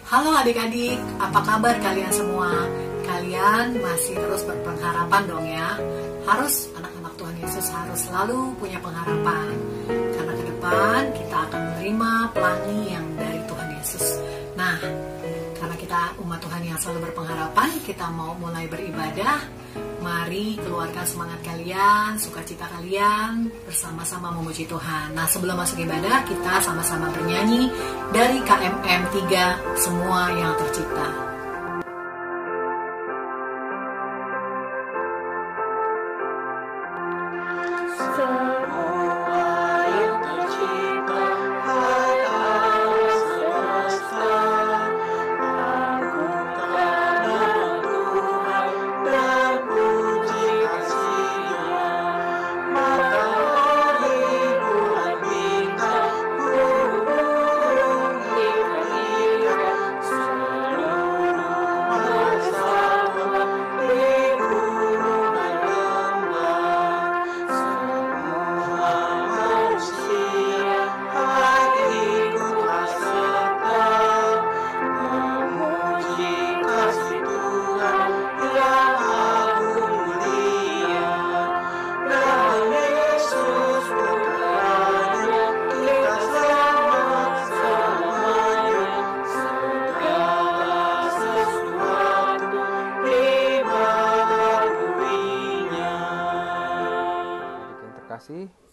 Halo adik-adik, apa kabar kalian semua? Kalian masih terus berpengharapan dong ya. Harus, anak-anak Tuhan Yesus harus selalu punya pengharapan. Karena ke depan kita akan menerima pelangi yang dari Tuhan Yesus. Nah, karena kita umat Tuhan yang selalu berpengharapan, kita mau mulai beribadah. Mari keluarkan semangat kalian, sukacita kalian, bersama-sama memuji Tuhan. Nah, sebelum masuk ibadah, kita sama-sama bernyanyi dari KMM 3, Semua yang Tercipta.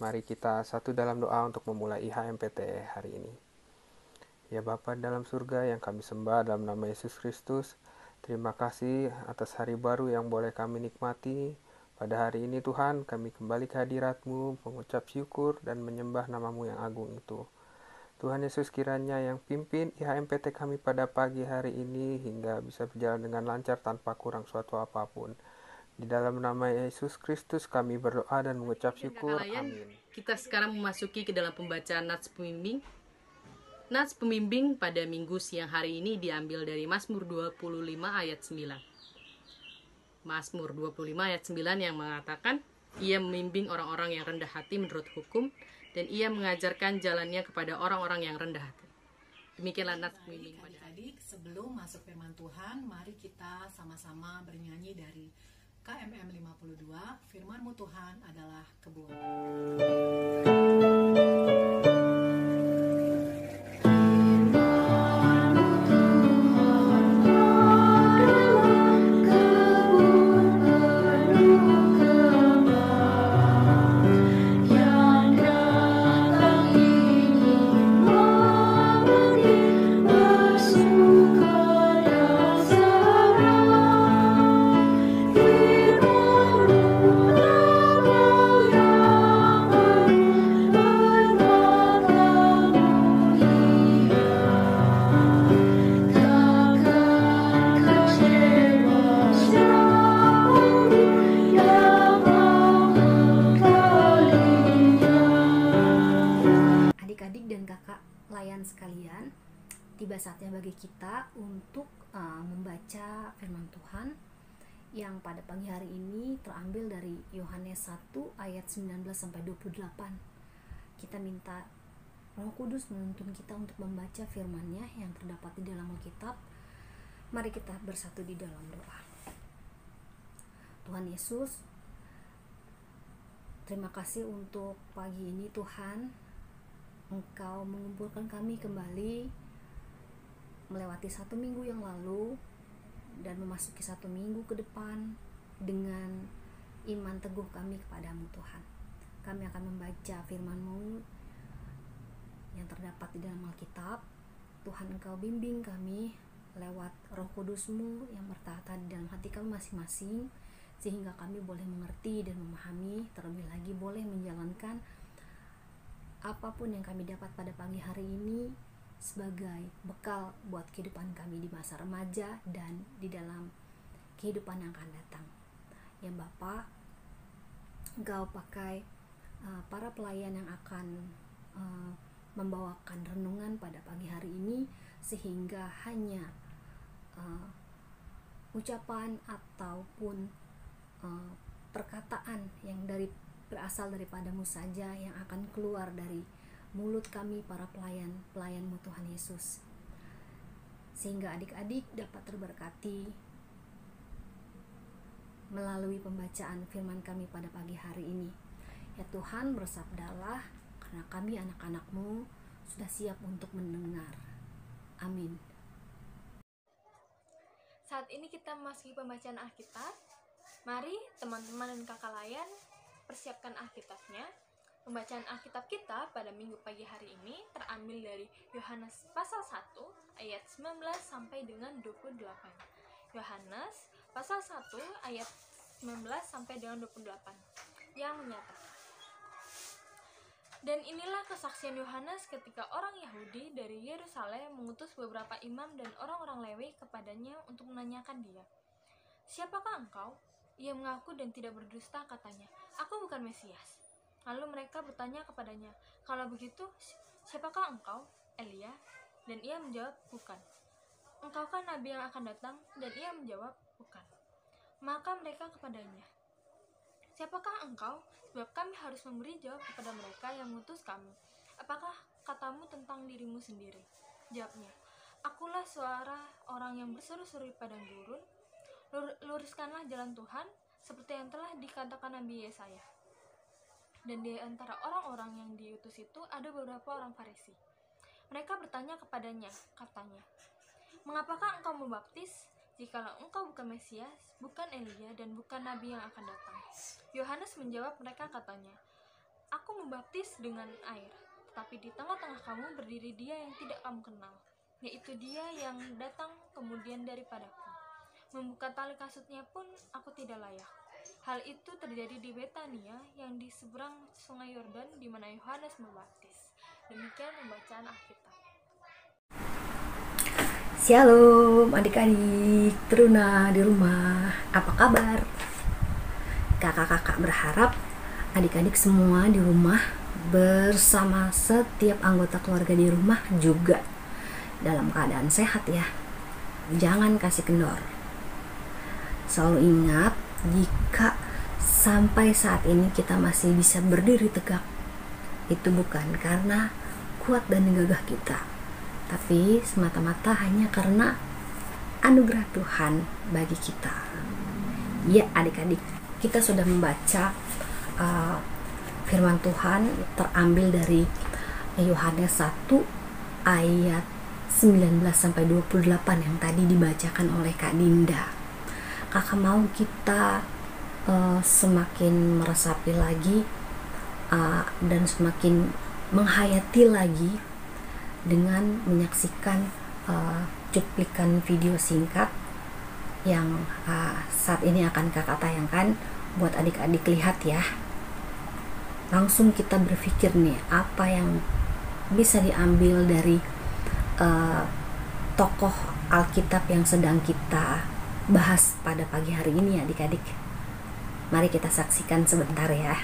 Mari kita satu dalam doa untuk memulai IHMPT hari ini. Ya Bapa dalam surga yang kami sembah dalam nama Yesus Kristus, terima kasih atas hari baru yang boleh kami nikmati. Pada hari ini Tuhan, kami kembali ke hadirat-Mu, mengucap syukur dan menyembah nama-Mu yang agung itu. Tuhan Yesus kiranya yang pimpin IHMPT kami pada pagi hari ini hingga bisa berjalan dengan lancar tanpa kurang suatu apapun. Di dalam nama Yesus Kristus kami berdoa dan mengucap syukur. Amin. Kita sekarang memasuki ke dalam pembacaan Nats Pembimbing. Nats Pembimbing pada minggu siang hari ini diambil dari Mazmur 25 ayat 9. Mazmur 25 ayat 9 yang mengatakan, Ia membimbing orang-orang yang rendah hati menurut hukum, dan Ia mengajarkan jalannya kepada orang-orang yang rendah hati. Demikianlah Nats Pembimbing. Adik-adik, sebelum masuk firman Tuhan, mari kita sama-sama bernyanyi dari KMM 52, firman-Mu Tuhan adalah kebun. Sekalian, tiba saatnya bagi kita untuk membaca firman Tuhan yang pada pagi hari ini terambil dari Yohanes 1 ayat 19 sampai 28. Kita minta Roh Kudus menuntun kita untuk membaca firman-Nya yang terdapat di dalam Alkitab. Mari kita bersatu di dalam doa. Tuhan Yesus, terima kasih untuk pagi ini Tuhan. Engkau mengumpulkan kami kembali melewati 1 minggu yang lalu dan memasuki 1 minggu ke depan dengan iman teguh kami kepadamu Tuhan. Kami akan membaca firman-Mu yang terdapat di dalam Alkitab. Tuhan, Engkau bimbing kami lewat Roh Kudus-Mu yang bertahta di dalam hati kami masing-masing, sehingga kami boleh mengerti dan memahami, terlebih lagi boleh menjalankan apapun yang kami dapat pada pagi hari ini sebagai bekal buat kehidupan kami di masa remaja dan di dalam kehidupan yang akan datang. Ya Bapa, Engkau pakai para pelayan yang akan membawakan renungan pada pagi hari ini, sehingga hanya ucapan ataupun perkataan yang berasal daripadamu saja yang akan keluar dari mulut kami para pelayan-pelayan-Mu Tuhan Yesus. sehingga adik-adik dapat terberkati melalui pembacaan firman kami pada pagi hari ini. Ya Tuhan, bersabdalah, karena kami anak-anak-Mu sudah siap untuk mendengar. Amin. Saat ini kita memasuki pembacaan Alkitab. Mari teman-teman dan kakak layan persiapkan Alkitabnya. Pembacaan Alkitab kita pada minggu pagi hari ini terambil dari Yohanes pasal 1 ayat 19 sampai dengan 28. Yohanes pasal 1 ayat 19 sampai dengan 28 yang menyatakan, dan inilah kesaksian Yohanes ketika orang Yahudi dari Yerusalem mengutus beberapa imam dan orang-orang Lewi kepadanya untuk menanyakan dia, "Siapakah engkau?" Ia mengaku dan tidak berdusta, katanya, "Aku bukan Mesias." Lalu mereka bertanya kepadanya, "Kalau begitu, siapakah engkau?" "Elia." Dan ia menjawab, "Bukan." "Engkaukah nabi yang akan datang?" Dan ia menjawab, "Bukan." Maka mereka kepadanya, "Siapakah engkau? Sebab kami harus memberi jawab kepada mereka yang mengutus kami. Apakah katamu tentang dirimu sendiri?" Jawabnya, "Akulah suara orang yang berseru-seru di padang gurun. Luruskanlah jalan Tuhan, seperti yang telah dikatakan Nabi Yesaya." Dan di antara orang-orang yang diutus itu ada beberapa orang Farisi. Mereka bertanya kepadanya, katanya, "Mengapakah engkau membaptis, jikalau engkau bukan Mesias, bukan Elia, dan bukan Nabi yang akan datang?" Yohanes menjawab mereka, katanya, "Aku membaptis dengan air, tetapi di tengah-tengah kamu berdiri dia yang tidak kamu kenal, yaitu dia yang datang kemudian daripadaku. Membuka tali kasutnya pun aku tidak layak." Hal itu terjadi di Betania yang di seberang sungai Yordan di mana Yohanes membaptis. Demikian pembacaan Alkitab. Shalom adik-adik teruna di rumah, apa kabar? Kakak-kakak berharap adik-adik semua di rumah bersama setiap anggota keluarga di rumah juga dalam keadaan sehat ya. Jangan kasih kendor. Selalu ingat, jika sampai saat ini kita masih bisa berdiri tegak, itu bukan karena kuat dan gagah kita, tapi semata-mata hanya karena anugerah Tuhan bagi kita. Ya adik-adik, kita sudah membaca firman Tuhan terambil dari Yohanes 1 ayat 19 sampai 28 yang tadi dibacakan oleh Kak Dinda. Kakak mau kita semakin meresapi lagi dan semakin menghayati lagi dengan menyaksikan cuplikan video singkat yang saat ini akan kakak tayangkan buat adik-adik lihat ya. Langsung kita berpikir nih, apa yang bisa diambil dari tokoh Alkitab yang sedang kita bahas pada pagi hari ini adik-adik. Mari kita saksikan sebentar ya.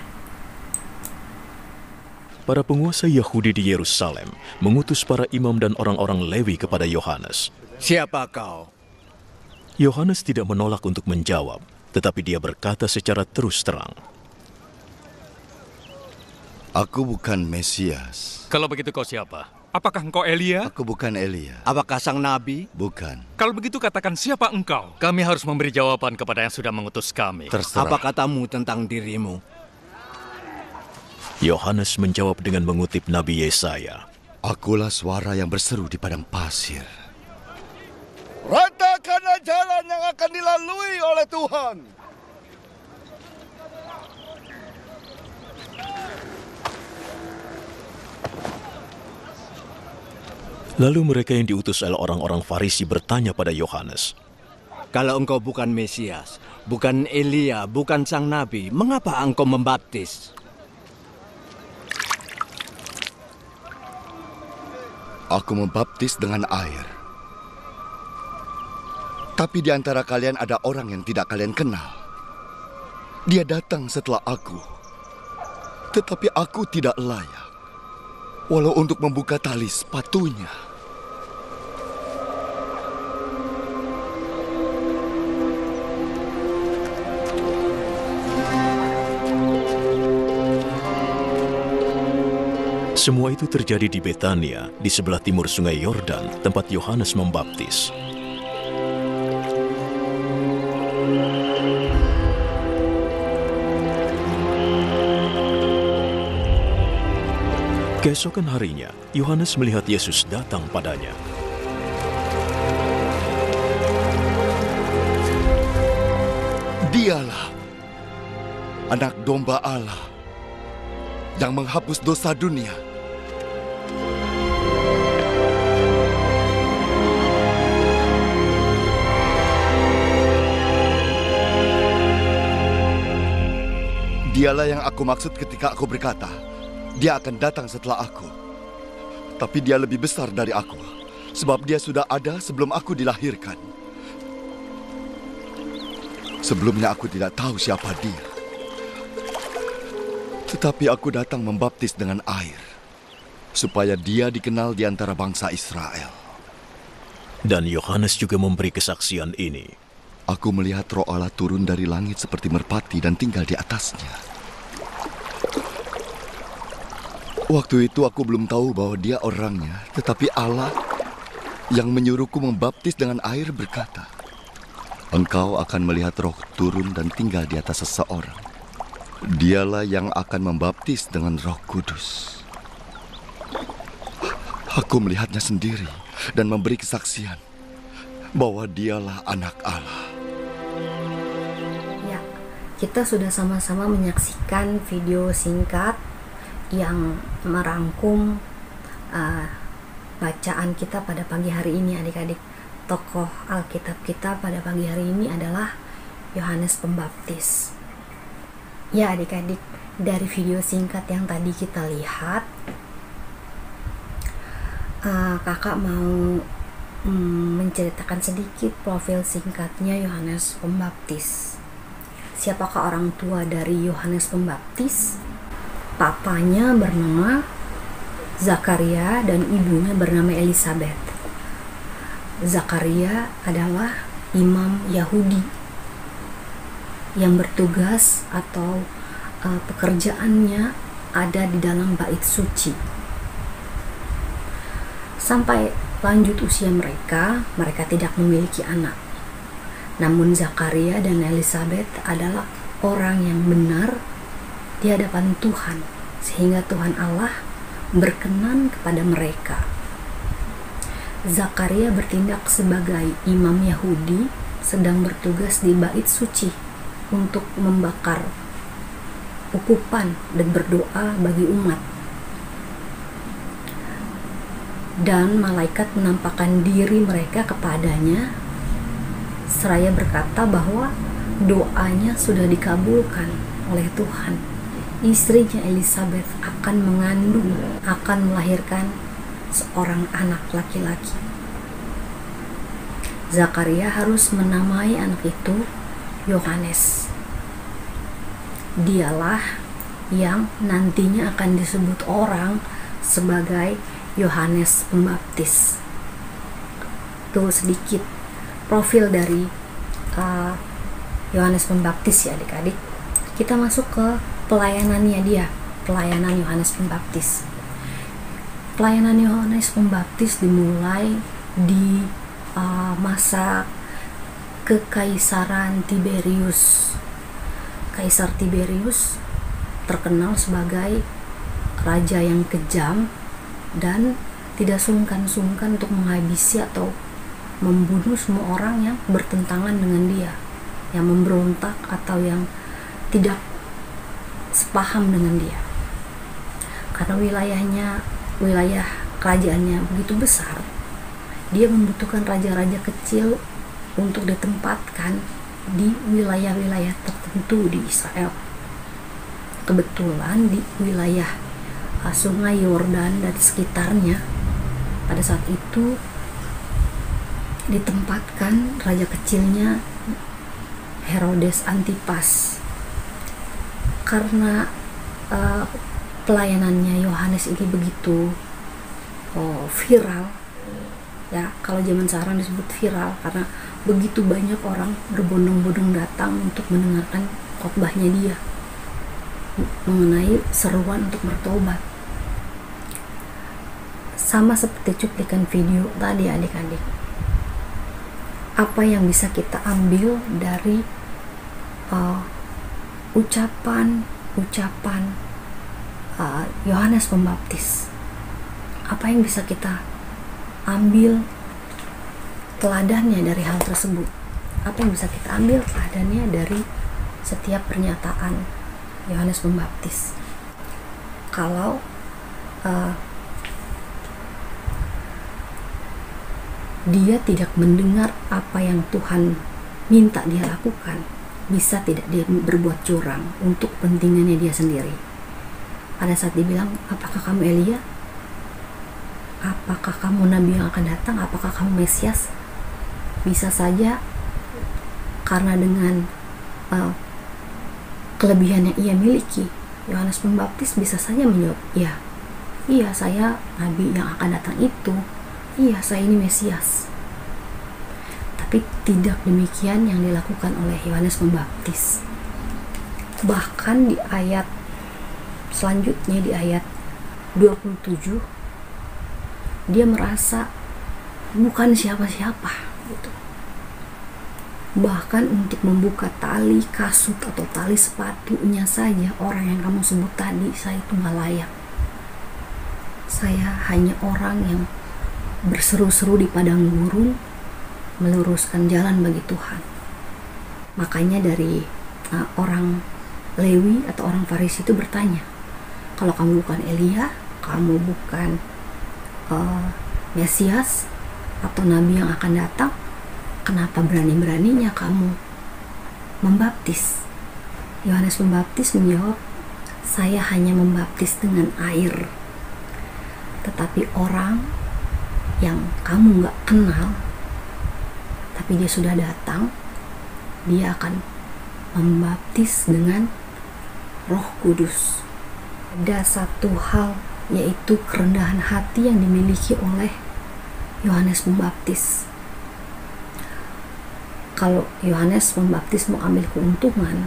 Para penguasa Yahudi di Yerusalem mengutus para imam dan orang-orang Lewi kepada Yohanes. "Siapa kau?" Yohanes tidak menolak untuk menjawab, tetapi dia berkata secara terus terang, "Aku bukan Mesias." "Kalau begitu kau siapa? Apakah engkau Elia?" "Aku bukan Elia." "Apakah sang nabi?" "Bukan." "Kalau begitu katakan siapa engkau?" "Kami harus memberi jawaban kepada yang sudah mengutus kami." "Terserah." "Apa katamu tentang dirimu?" Yohanes menjawab dengan mengutip Nabi Yesaya. "Akulah suara yang berseru di padang pasir. Ratakanlah jalan yang akan dilalui oleh Tuhan." Lalu mereka yang diutus oleh orang-orang Farisi bertanya pada Yohanes, "Kalau engkau bukan Mesias, bukan Elia, bukan sang nabi, mengapa engkau membaptis?" "Aku membaptis dengan air. Tapi di antara kalian ada orang yang tidak kalian kenal. Dia datang setelah aku. Tetapi aku tidak layak, walau untuk membuka tali sepatunya." Semua itu terjadi di Betania, di sebelah timur Sungai Yordan, tempat Yohanes membaptis. Keesokan harinya, Yohanes melihat Yesus datang padanya. Dialah anak domba Allah yang menghapus dosa dunia. Dialah yang aku maksud ketika aku berkata, dia akan datang setelah aku. Tapi dia lebih besar dari aku, sebab dia sudah ada sebelum aku dilahirkan. Sebelumnya aku tidak tahu siapa dia. Tetapi aku datang membaptis dengan air, supaya dia dikenal di antara bangsa Israel. Dan Yohanes juga memberi kesaksian ini. Aku melihat Roh Allah turun dari langit seperti merpati dan tinggal di atasnya. Waktu itu aku belum tahu bahwa dia orangnya, tetapi Allah yang menyuruhku membaptis dengan air berkata, engkau akan melihat Roh turun dan tinggal di atas seseorang. Dialah yang akan membaptis dengan Roh Kudus. Aku melihatnya sendiri dan memberi kesaksian bahwa dialah anak Allah. Ya, kita sudah sama-sama menyaksikan video singkat yang merangkum bacaan kita pada pagi hari ini, adik-adik. Tokoh Alkitab kita pada pagi hari ini adalah Yohanes Pembaptis. Ya adik-adik, dari video singkat yang tadi kita lihat, kakak mau menceritakan sedikit profil singkatnya Yohanes Pembaptis. Siapakah orang tua dari Yohanes Pembaptis? Papanya bernama Zakaria dan ibunya bernama Elisabeth. Zakaria adalah imam Yahudi yang bertugas atau pekerjaannya ada di dalam bait suci. Sampai lanjut usia mereka tidak memiliki anak. Namun Zakaria dan Elisabeth adalah orang yang benar di hadapan Tuhan, sehingga Tuhan Allah berkenan kepada mereka. Zakaria bertindak sebagai imam Yahudi sedang bertugas di bait suci untuk membakar ukupan dan berdoa bagi umat. Dan malaikat menampakkan diri mereka kepadanya seraya berkata bahwa doanya sudah dikabulkan oleh Tuhan. Istrinya Elisabeth akan mengandung, akan melahirkan seorang anak laki-laki. Zakaria harus menamai anak itu Yohanes. Dialah yang nantinya akan disebut orang sebagai Yohanes Pembaptis. Itu sedikit profil dari Yohanes Pembaptis ya adik-adik. Kita masuk ke pelayanannya dia, pelayanan Yohanes Pembaptis. Pelayanan Yohanes Pembaptis dimulai di masa Kekaisaran Tiberius. Kaisar Tiberius terkenal sebagai raja yang kejam dan tidak sungkan-sungkan untuk menghabisi atau membunuh semua orang yang bertentangan dengan dia, yang memberontak atau yang tidak sepaham dengan dia. Karena wilayah kerajaannya begitu besar, dia membutuhkan raja-raja kecil untuk ditempatkan di wilayah-wilayah tertentu di Israel. Kebetulan di wilayah Sungai Yordan dan sekitarnya pada saat itu ditempatkan raja kecilnya Herodes Antipas. Karena pelayanannya Yohanes ini begitu viral, ya kalau zaman sekarang disebut viral karena begitu banyak orang berbondong-bondong datang untuk mendengarkan khotbahnya dia mengenai seruan untuk bertobat. Sama seperti cuplikan video tadi adik-adik, apa yang bisa kita ambil dari ucapan Yohanes Pembaptis? Apa yang bisa kita ambil teladannya dari hal tersebut? Apa yang bisa kita ambil teladannya dari setiap pernyataan Yohanes Pembaptis? Kalau dia tidak mendengar apa yang Tuhan minta dia lakukan, bisa tidak dia berbuat curang untuk kepentingannya dia sendiri. Pada saat dibilang, apakah kamu Elia? Apakah kamu nabi yang akan datang? Apakah kamu Mesias? Bisa saja karena dengan kelebihan yang ia miliki, Yohanes Pembaptis bisa saja menjawab, iya saya nabi yang akan datang itu, iya saya ini Mesias. Tapi tidak demikian yang dilakukan oleh Yohanes Pembaptis. Bahkan di ayat selanjutnya, di ayat 27, dia merasa bukan siapa-siapa gitu. Bahkan untuk membuka tali kasut atau tali sepatunya saja orang yang kamu sebut tadi, saya itu gak layak. Saya hanya orang yang berseru-seru di padang gurun, meluruskan jalan bagi Tuhan. Makanya dari orang Lewi atau orang Farisi itu bertanya, kalau kamu bukan Elia, kamu bukan Mesias atau nabi yang akan datang, kenapa berani-beraninya kamu membaptis? Yohanes Pembaptis menjawab, saya hanya membaptis dengan air, tetapi orang yang kamu gak kenal, tapi dia sudah datang, dia akan membaptis dengan Roh Kudus. Ada satu hal, yaitu kerendahan hati yang dimiliki oleh Yohanes Pembaptis. Kalau Yohanes Pembaptis mau ambil keuntungan,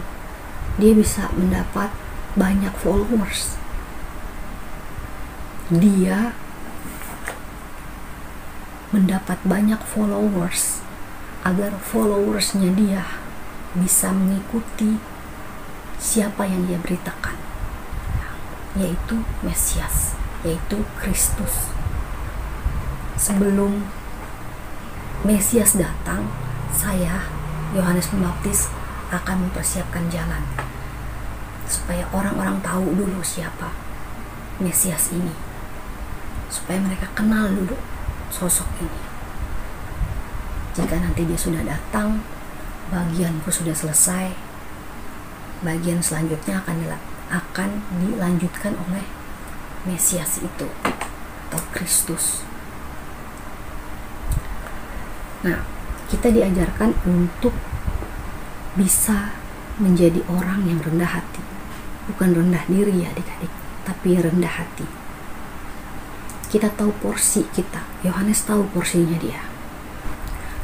dia bisa mendapat banyak followers. Dia mendapat banyak followers agar followersnya dia bisa mengikuti siapa yang dia beritakan, yaitu Mesias, yaitu Kristus. Sebelum Mesias datang, saya, Yohanes Pembaptis, akan mempersiapkan jalan supaya orang-orang tahu dulu siapa Mesias ini, supaya mereka kenal dulu sosok ini. Jika nanti dia sudah datang, bagianku sudah selesai, bagian selanjutnya akan dilanjutkan oleh Mesias itu atau Kristus. Nah, kita diajarkan untuk bisa menjadi orang yang rendah hati, bukan rendah diri ya adik-adik, tapi rendah hati. Kita tahu porsi kita, Yohanes tahu porsinya dia.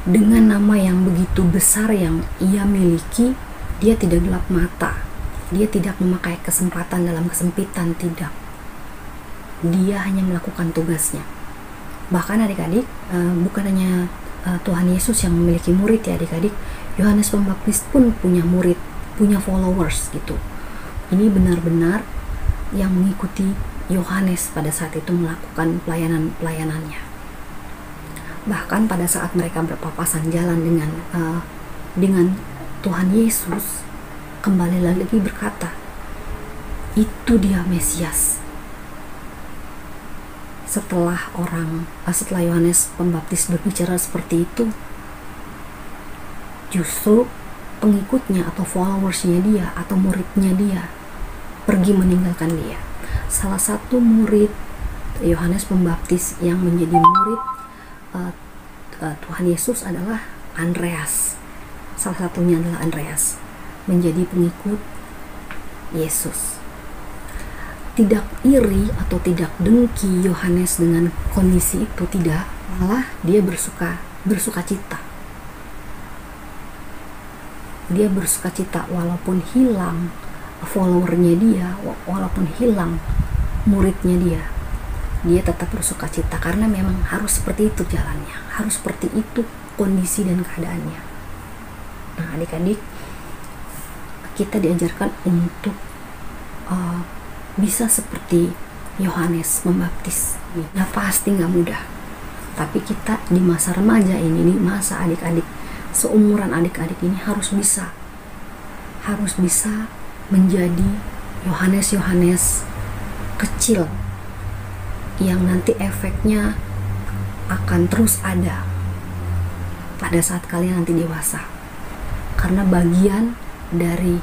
Dengan nama yang begitu besar yang ia miliki, dia tidak gelap mata, dia tidak memakai kesempatan dalam kesempitan, tidak. Dia hanya melakukan tugasnya. Bahkan adik-adik, bukan hanya Tuhan Yesus yang memiliki murid ya adik-adik, Yohanes Pembaptis pun punya murid, punya followers gitu. Ini benar-benar yang mengikuti Yohanes pada saat itu melakukan pelayanannya. Bahkan pada saat mereka berpapasan jalan dengan Tuhan Yesus, kembali lagi berkata, itu dia Mesias. Setelah Yohanes Pembaptis berbicara seperti itu, justru pengikutnya atau followersnya dia atau muridnya dia pergi meninggalkan dia. Salah satu murid Yohanes Pembaptis yang menjadi murid Tuhan Yesus adalah Andreas. Salah satunya adalah Andreas, menjadi pengikut Yesus. Tidak iri atau tidak dengki Yohanes dengan kondisi itu, tidak, malah dia bersuka cita. Dia bersuka cita walaupun hilang followernya dia, walaupun hilang muridnya dia. dia tetap bersukacita, karena memang harus seperti itu jalannya, harus seperti itu kondisi dan keadaannya. Nah, adik-adik, kita diajarkan untuk bisa seperti Yohanes Pembaptis. Nah, pasti nggak mudah, tapi kita di masa remaja ini, di masa adik-adik seumuran adik-adik ini harus bisa menjadi Yohanes kecil yang nanti efeknya akan terus ada pada saat kalian nanti dewasa. Karena bagian dari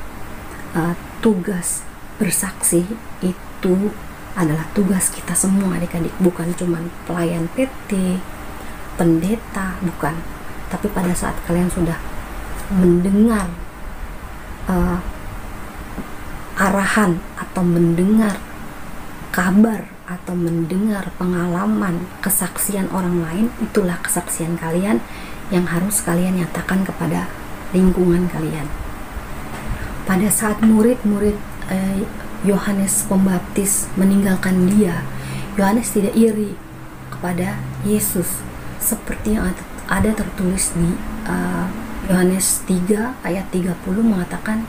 tugas bersaksi itu adalah tugas kita semua adik-adik, bukan cuma pelayan PT, pendeta, bukan. Tapi pada saat kalian sudah mendengar arahan atau mendengar kabar atau mendengar pengalaman kesaksian orang lain, itulah kesaksian kalian yang harus kalian nyatakan kepada lingkungan kalian. Pada saat murid-murid Yohanes Pembaptis meninggalkan dia, Yohanes tidak iri kepada Yesus seperti yang ada tertulis di Yohanes 3 ayat 30 mengatakan,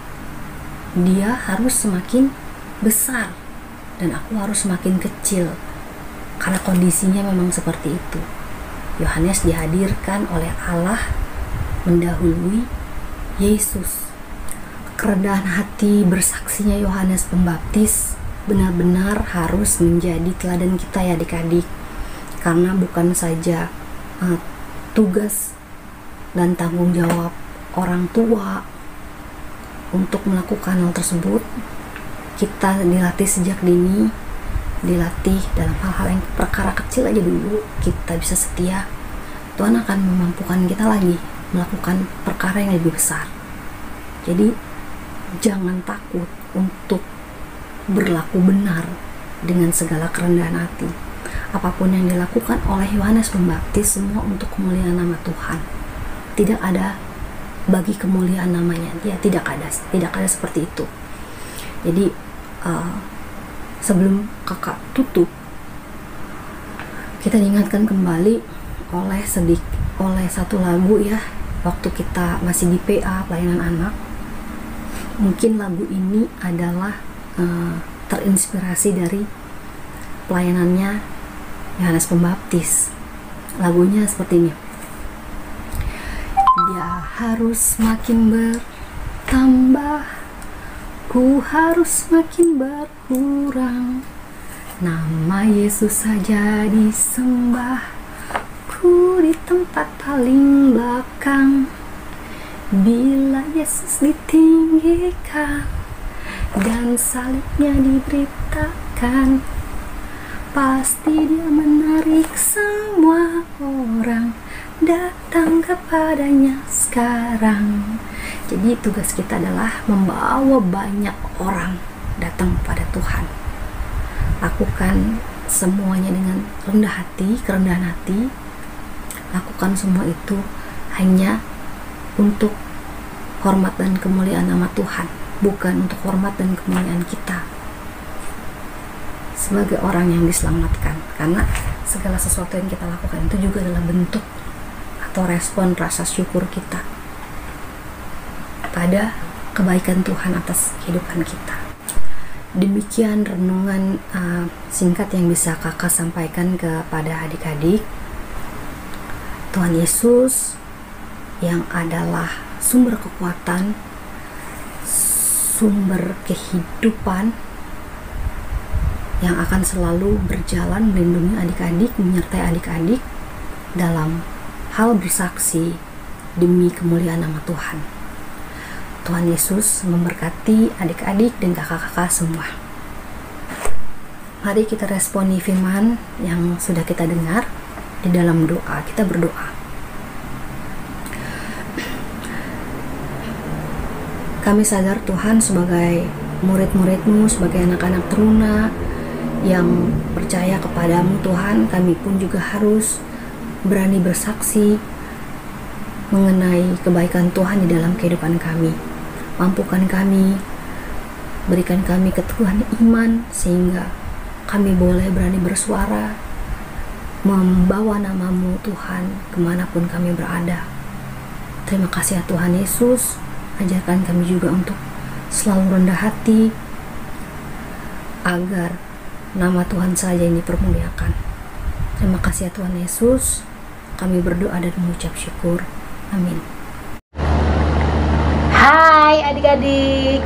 dia harus semakin besar dan aku harus semakin kecil, karena kondisinya memang seperti itu. Yohanes dihadirkan oleh Allah mendahului Yesus. Kerendahan hati bersaksinya Yohanes Pembaptis benar-benar harus menjadi teladan kita ya adik-adik, karena bukan saja tugas dan tanggung jawab orang tua untuk melakukan hal tersebut. Kita dilatih sejak dini, dilatih dalam hal-hal yang perkara kecil aja dulu kita bisa setia, Tuhan akan memampukan kita lagi melakukan perkara yang lebih besar. Jadi jangan takut untuk berlaku benar dengan segala kerendahan hati. Apapun yang dilakukan oleh Yohanes Pembaptis semua untuk kemuliaan nama Tuhan. Tidak ada bagi kemuliaan namanya, dia tidak ada seperti itu. Jadi sebelum kakak tutup, kita diingatkan kembali oleh satu lagu ya, waktu kita masih di PA pelayanan anak. Mungkin lagu ini adalah terinspirasi dari pelayanannya Yohanes Pembaptis. Lagunya seperti ini. Dia harus makin bertambah, ku harus makin berkurang. Nama Yesus saja disembah, ku di tempat paling belakang. Bila Yesus ditinggikan dan salibnya diberitakan, pasti dia menarik semua orang datang kepadanya sekarang. Jadi tugas kita adalah membawa banyak orang datang kepada Tuhan. Lakukan semuanya dengan kerendahan hati. Lakukan semua itu hanya untuk hormat dan kemuliaan nama Tuhan, bukan untuk hormat dan kemuliaan kita sebagai orang yang diselamatkan. Karena segala sesuatu yang kita lakukan itu juga adalah bentuk atau respon rasa syukur kita pada kebaikan Tuhan atas kehidupan kita. Demikian renungan singkat yang bisa kakak sampaikan kepada adik-adik. Tuhan Yesus yang adalah sumber kekuatan, sumber kehidupan, yang akan selalu berjalan melindungi adik-adik, menyertai adik-adik dalam hal bersaksi demi kemuliaan nama Tuhan. Tuhan Yesus memberkati adik-adik dan kakak-kakak semua. Mari kita responi firman yang sudah kita dengar di dalam doa. Kita berdoa. Kami sadar Tuhan sebagai murid-murid-Mu, sebagai anak-anak teruna yang percaya kepadamu Tuhan, kami pun juga harus berani bersaksi mengenai kebaikan Tuhan di dalam kehidupan kami. Mampukan kami, berikan kami keteguhan iman sehingga kami boleh berani bersuara, membawa nama-Mu Tuhan kemanapun kami berada. Terima kasih ya Tuhan Yesus, ajarkan kami juga untuk selalu rendah hati, agar nama Tuhan saja yang dipermuliakan. Terima kasih ya Tuhan Yesus, kami berdoa dan mengucap syukur. Amin. Hai adik-adik,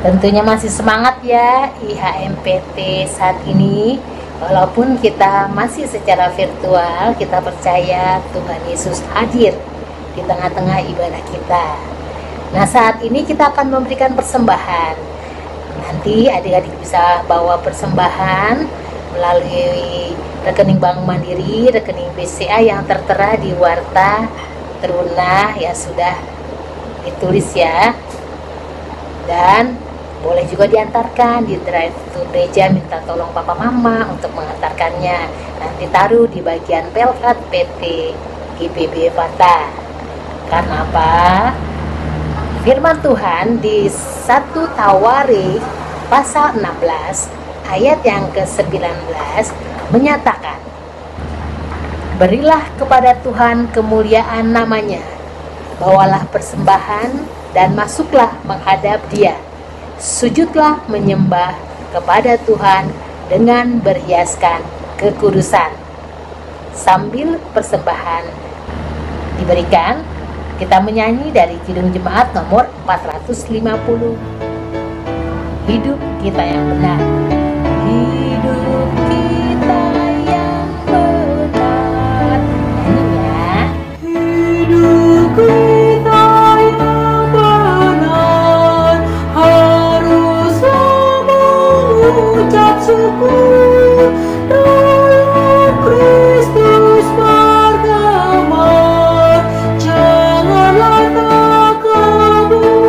tentunya masih semangat ya IHMPT saat ini. Walaupun kita masih secara virtual, kita percaya Tuhan Yesus hadir di tengah-tengah ibadah kita. Nah, saat ini kita akan memberikan persembahan. Nanti adik-adik bisa bawa persembahan melalui rekening Bank Mandiri, rekening BCA yang tertera di Warta Teruna yang sudah ditulis ya. Dan boleh juga diantarkan di drive to gereja, minta tolong papa mama untuk mengantarkannya. Nanti taruh di bagian pelkat PT GPB Warta. Karena apa? Firman Tuhan di 1 Tawarik pasal 16 ayat yang ke-19 menyatakan, berilah kepada Tuhan kemuliaan namanya, bawalah persembahan dan masuklah menghadap Dia. Sujudlah menyembah kepada Tuhan dengan berhiaskan kekudusan. Sambil persembahan diberikan, kita menyanyi dari Kidung Jemaat nomor 450. Hidup kita yang benar. Hidup kita yang benar. Nyanyi ya. Hidup kita yang benar, haruslah mengucap syukur. Dalam Kristus bergema, janganlah takabur.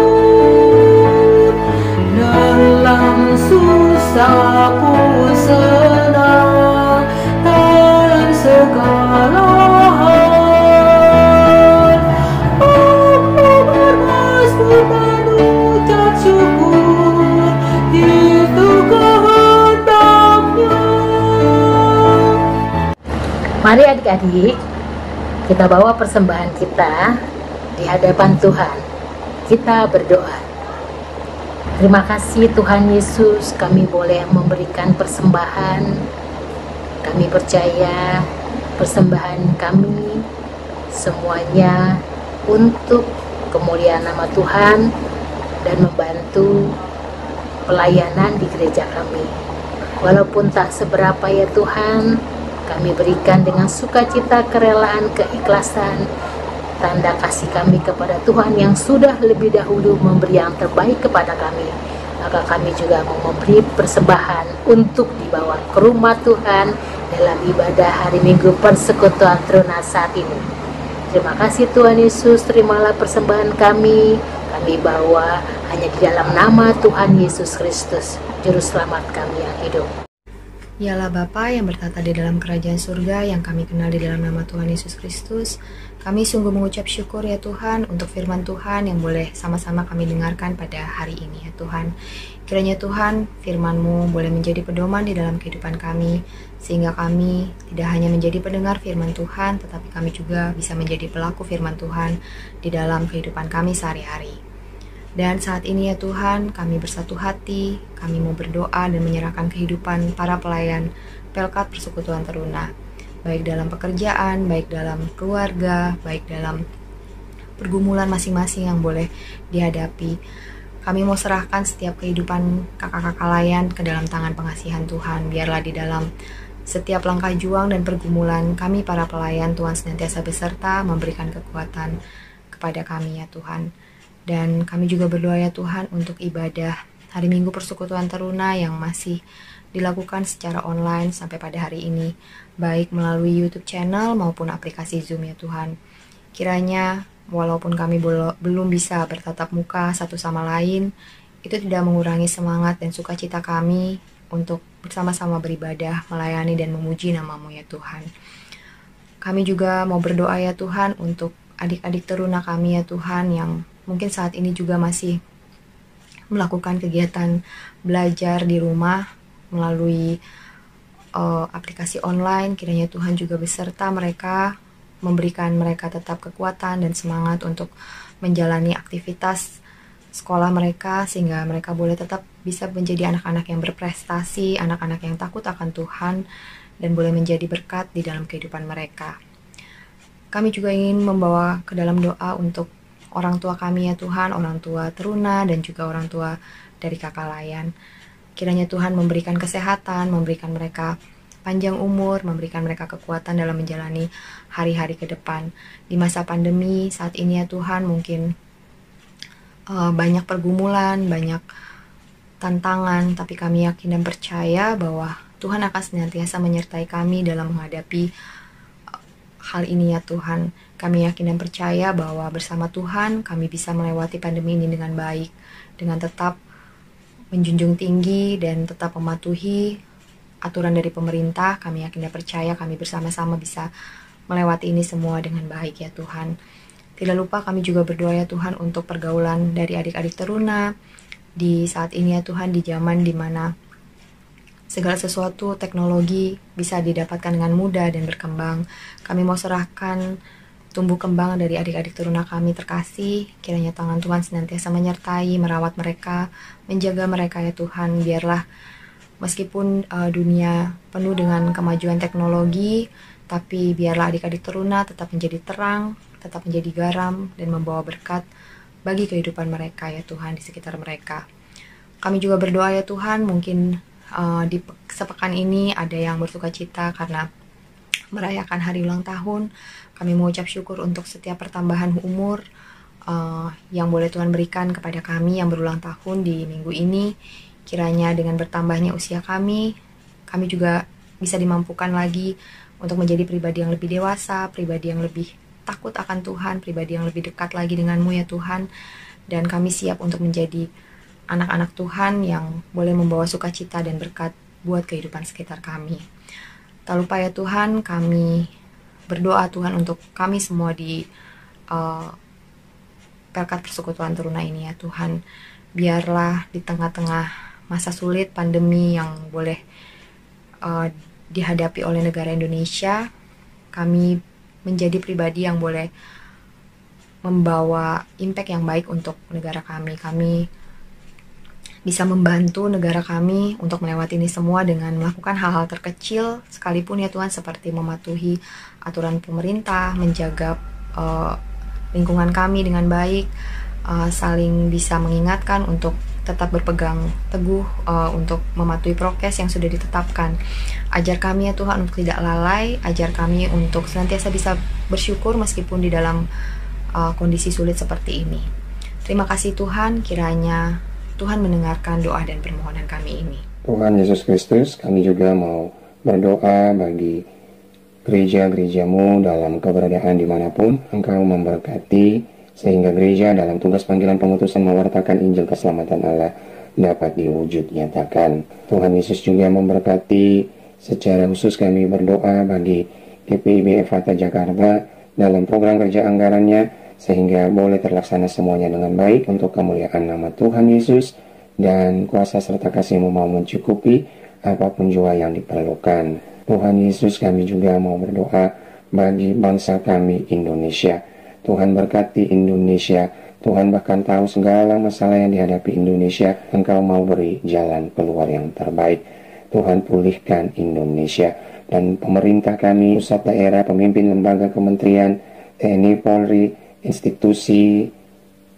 Dalam susah pun senang, dalam segala hal aku bermasmur dan ucap syukur, itu kehendaknya. Mari adik-adik, kita bawa persembahan kita di hadapan Tuhan. Kita berdoa. Terima kasih Tuhan Yesus, kami boleh memberikan persembahan. Kami percaya persembahan kami semuanya untuk kemuliaan nama Tuhan dan membantu pelayanan di gereja kami. Walaupun tak seberapa ya Tuhan, kami berikan dengan sukacita, kerelaan, keikhlasan, tanda kasih kami kepada Tuhan yang sudah lebih dahulu memberi yang terbaik kepada kami. Maka kami juga mau memberi persembahan untuk dibawa ke rumah Tuhan dalam ibadah hari Minggu Persekutuan Teruna saat ini. Terima kasih Tuhan Yesus, terimalah persembahan kami. Kami bawa hanya di dalam nama Tuhan Yesus Kristus, Juru Selamat kami yang hidup. Ialah Bapa yang bertata di dalam kerajaan surga, yang kami kenal di dalam nama Tuhan Yesus Kristus. Kami sungguh mengucap syukur ya Tuhan untuk firman Tuhan yang boleh sama-sama kami dengarkan pada hari ini ya Tuhan. Kiranya Tuhan firman-Mu boleh menjadi pedoman di dalam kehidupan kami, sehingga kami tidak hanya menjadi pendengar firman Tuhan, tetapi kami juga bisa menjadi pelaku firman Tuhan di dalam kehidupan kami sehari-hari. Dan saat ini ya Tuhan, kami bersatu hati, kami mau berdoa dan menyerahkan kehidupan para pelayan Pelkat Persekutuan Teruna, baik dalam pekerjaan, baik dalam keluarga, baik dalam pergumulan masing-masing yang boleh dihadapi. Kami mau serahkan setiap kehidupan kakak-kakak layan ke dalam tangan pengasihan Tuhan. Biarlah di dalam setiap langkah juang dan pergumulan kami para pelayan, Tuhan senantiasa beserta memberikan kekuatan kepada kami ya Tuhan. Dan kami juga berdoa ya Tuhan untuk ibadah hari Minggu Persekutuan Teruna yang masih dilakukan secara online sampai pada hari ini, baik melalui YouTube channel maupun aplikasi Zoom ya Tuhan. Kiranya walaupun kami belum bisa bertatap muka satu sama lain, itu tidak mengurangi semangat dan sukacita kami untuk bersama-sama beribadah, melayani dan memuji nama-Mu ya Tuhan. Kami juga mau berdoa ya Tuhan untuk adik-adik teruna kami ya Tuhan yang mungkin saat ini juga masih melakukan kegiatan belajar di rumah melalui aplikasi online. Kiranya Tuhan juga beserta mereka, memberikan mereka tetap kekuatan dan semangat untuk menjalani aktivitas sekolah mereka, sehingga mereka boleh tetap bisa menjadi anak-anak yang berprestasi, anak-anak yang takut akan Tuhan, dan boleh menjadi berkat di dalam kehidupan mereka. Kami juga ingin membawa ke dalam doa untuk orang tua kami ya Tuhan, orang tua teruna dan juga orang tua dari kakak layan. Kiranya Tuhan memberikan kesehatan, memberikan mereka panjang umur, memberikan mereka kekuatan dalam menjalani hari-hari ke depan. Di masa pandemi saat ini ya Tuhan, mungkin banyak pergumulan, banyak tantangan, tapi kami yakin dan percaya bahwa Tuhan akan senantiasa menyertai kami dalam menghadapi hal ini ya Tuhan. Kami yakin dan percaya bahwa bersama Tuhan kami bisa melewati pandemi ini dengan baik, dengan tetap menjunjung tinggi dan tetap mematuhi aturan dari pemerintah. Kami yakin dan percaya kami bersama-sama bisa melewati ini semua dengan baik ya Tuhan. Tidak lupa kami juga berdoa ya Tuhan untuk pergaulan dari adik-adik teruna di saat ini ya Tuhan, di zaman dimana segala sesuatu teknologi bisa didapatkan dengan mudah dan berkembang. Kami mau serahkan tumbuh kembang dari adik-adik teruna kami terkasih. Kiranya tangan Tuhan senantiasa menyertai, merawat mereka, menjaga mereka ya Tuhan. Biarlah meskipun dunia penuh dengan kemajuan teknologi, tapi biarlah adik-adik teruna tetap menjadi terang, tetap menjadi garam, dan membawa berkat bagi kehidupan mereka ya Tuhan di sekitar mereka. Kami juga berdoa ya Tuhan, mungkin di sepekan ini ada yang bersuka cita karena merayakan hari ulang tahun. Kami mengucap syukur untuk setiap pertambahan umur yang boleh Tuhan berikan kepada kami yang berulang tahun di minggu ini. Kiranya dengan bertambahnya usia kami juga bisa dimampukan lagi untuk menjadi pribadi yang lebih dewasa, pribadi yang lebih takut akan Tuhan, pribadi yang lebih dekat lagi denganmu ya Tuhan. Dan kami siap untuk menjadi anak-anak Tuhan yang boleh membawa sukacita dan berkat buat kehidupan sekitar kami. Tak lupa ya Tuhan, kami berdoa Tuhan untuk kami semua di Pelkat Persekutuan Teruna ini ya Tuhan. Biarlah di tengah-tengah masa sulit pandemi yang boleh dihadapi oleh negara Indonesia, kami menjadi pribadi yang boleh membawa impact yang baik untuk negara kami. Kami bisa membantu negara kami untuk melewati ini semua dengan melakukan hal-hal terkecil sekalipun ya Tuhan, seperti mematuhi aturan pemerintah, menjaga lingkungan kami dengan baik, saling bisa mengingatkan untuk tetap berpegang teguh untuk mematuhi prokes yang sudah ditetapkan. Ajar kami ya Tuhan untuk tidak lalai, ajar kami untuk senantiasa bisa bersyukur meskipun di dalam kondisi sulit seperti ini. Terima kasih Tuhan, kiranya Tuhan mendengarkan doa dan permohonan kami ini. Tuhan Yesus Kristus, kami juga mau berdoa bagi gereja-gerejamu dalam keberadaan dimanapun. Engkau memberkati sehingga gereja dalam tugas panggilan pengutusan mewartakan Injil keselamatan Allah dapat diwujud nyatakan. Tuhan Yesus juga memberkati, secara khusus kami berdoa bagi DPIB Efata Jakarta dalam program kerja anggarannya, sehingga boleh terlaksana semuanya dengan baik untuk kemuliaan nama Tuhan Yesus, dan kuasa serta kasih-Mu mau mencukupi apapun jua yang diperlukan. Tuhan Yesus, kami juga mau berdoa bagi bangsa kami Indonesia. Tuhan berkati Indonesia. Tuhan bahkan tahu segala masalah yang dihadapi Indonesia. Engkau mau beri jalan keluar yang terbaik. Tuhan pulihkan Indonesia. Dan pemerintah kami, pusat daerah, pemimpin lembaga kementerian, TNI, Polri, institusi,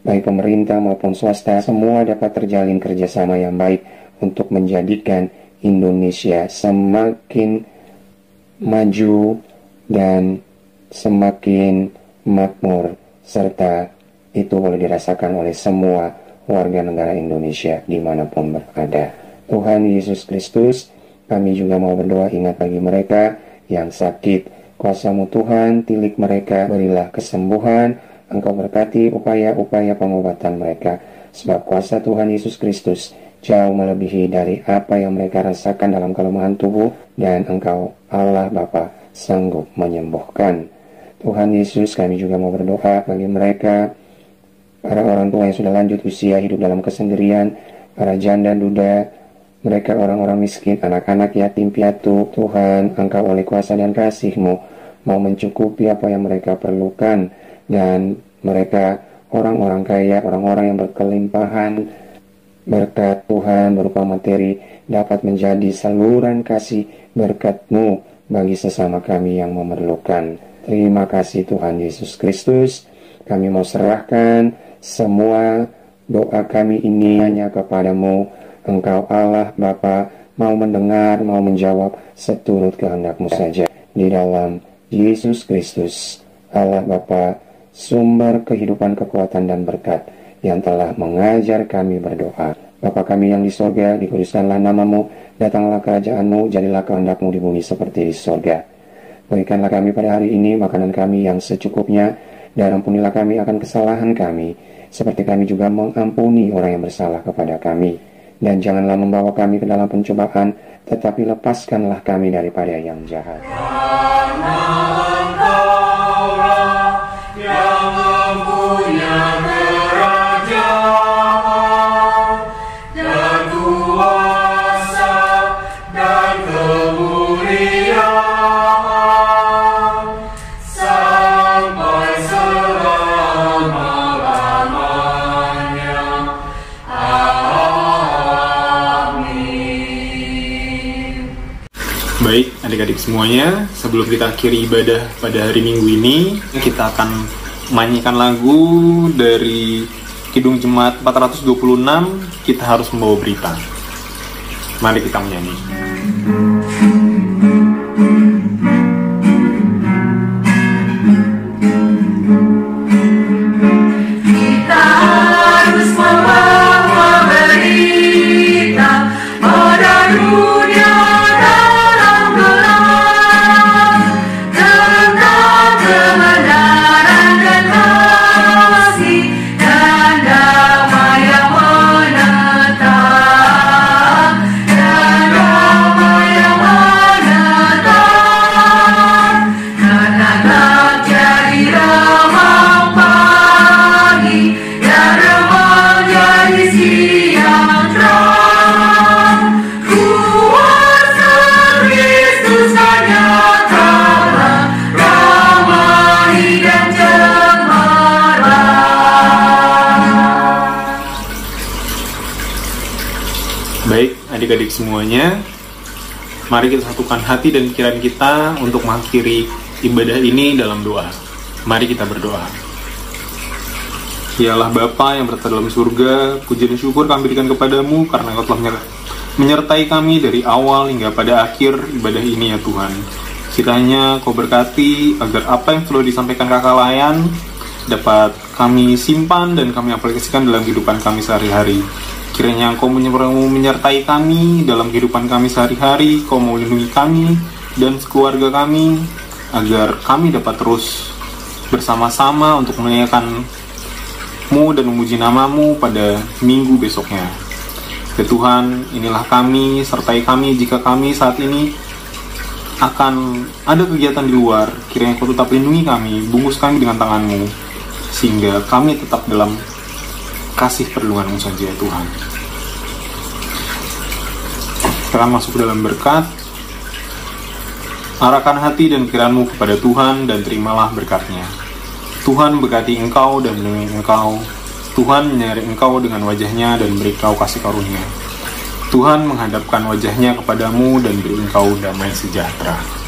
baik pemerintah maupun swasta, semua dapat terjalin kerjasama yang baik untuk menjadikan Indonesia semakin maju dan semakin makmur, serta itu boleh dirasakan oleh semua warga negara Indonesia dimanapun berada. Tuhan Yesus Kristus, kami juga mau berdoa, ingat bagi mereka yang sakit, kuasa-Mu Tuhan, tilik mereka, berilah kesembuhan. Engkau berkati upaya-upaya pengobatan mereka, sebab kuasa Tuhan Yesus Kristus jauh melebihi dari apa yang mereka rasakan dalam kelemahan tubuh, dan Engkau Allah Bapa sanggup menyembuhkan. Tuhan Yesus, kami juga mau berdoa bagi mereka, para orang tua yang sudah lanjut usia hidup dalam kesendirian, para janda duda, mereka orang-orang miskin, anak-anak yatim piatu. Tuhan, Engkau oleh kuasa dan kasih-Mu mau mencukupi apa yang mereka perlukan, dan mereka orang-orang kaya, orang-orang yang berkelimpahan berkat Tuhan berupa materi dapat menjadi saluran kasih berkat-Mu bagi sesama kami yang memerlukan. Terima kasih Tuhan Yesus Kristus. Kami mau serahkan semua doa kami ini hanya kepadamu. Engkau Allah Bapa mau mendengar, mau menjawab seturut kehendak-Mu saja. Di dalam Yesus Kristus, Allah Bapa, sumber kehidupan, kekuatan, dan berkat yang telah mengajar kami berdoa. Bapa kami yang di sorga, dikuduskanlah nama-Mu, datanglah kerajaan-Mu, jadilah kehendak-Mu di bumi seperti di sorga. Berikanlah kami pada hari ini makanan kami yang secukupnya, dan ampunilah kami akan kesalahan kami, seperti kami juga mengampuni orang yang bersalah kepada kami. Dan janganlah membawa kami ke dalam pencobaan, tetapi lepaskanlah kami daripada yang jahat. Karena Engkaulah yang mempunyai kerajaan dan kuasa dan kemuliaan sampai selama-lamanya. Baik, adik-adik semuanya, sebelum kita akhiri ibadah pada hari Minggu ini, kita akan menyanyikan lagu dari Kidung Jemaat 426, Kita Harus Membawa Berita. Mari kita menyanyi. Kita harus membawa berita pada dunia adik-adik semuanya, mari kita satukan hati dan pikiran kita untuk mengakhiri ibadah ini dalam doa. Mari kita berdoa. Ya Allah Bapa yang berada dalam surga, puji dan syukur kami berikan kepadamu karena Engkau telah menyertai kami dari awal hingga pada akhir ibadah ini ya Tuhan. Kiranya Kau berkati agar apa yang selalu disampaikan Kakak Layan dapat kami simpan dan kami aplikasikan dalam kehidupan kami sehari-hari. Kiranya Engkau menyertai kami dalam kehidupan kami sehari-hari. Kau mau melindungi kami dan keluarga kami, agar kami dapat terus bersama-sama untuk memuliakan-Mu dan memuji nama-Mu pada minggu besoknya. Ya Tuhan, inilah kami, sertai kami jika kami saat ini akan ada kegiatan di luar. Kiranya Kau tetap lindungi kami, bungkus kami dengan tangan-Mu, sehingga kami tetap dalam kasih perlindungan-Mu saja ya Tuhan. Kita akan masuk dalam berkat. Arahkan hati dan pikiran-Mu kepada Tuhan dan terimalah berkat-Nya. Tuhan berkati engkau dan melindungi engkau. Tuhan menyinari engkau dengan wajah-Nya dan beri engkau kasih karunia. Tuhan menghadapkan wajah-Nya kepadamu dan beri engkau damai sejahtera.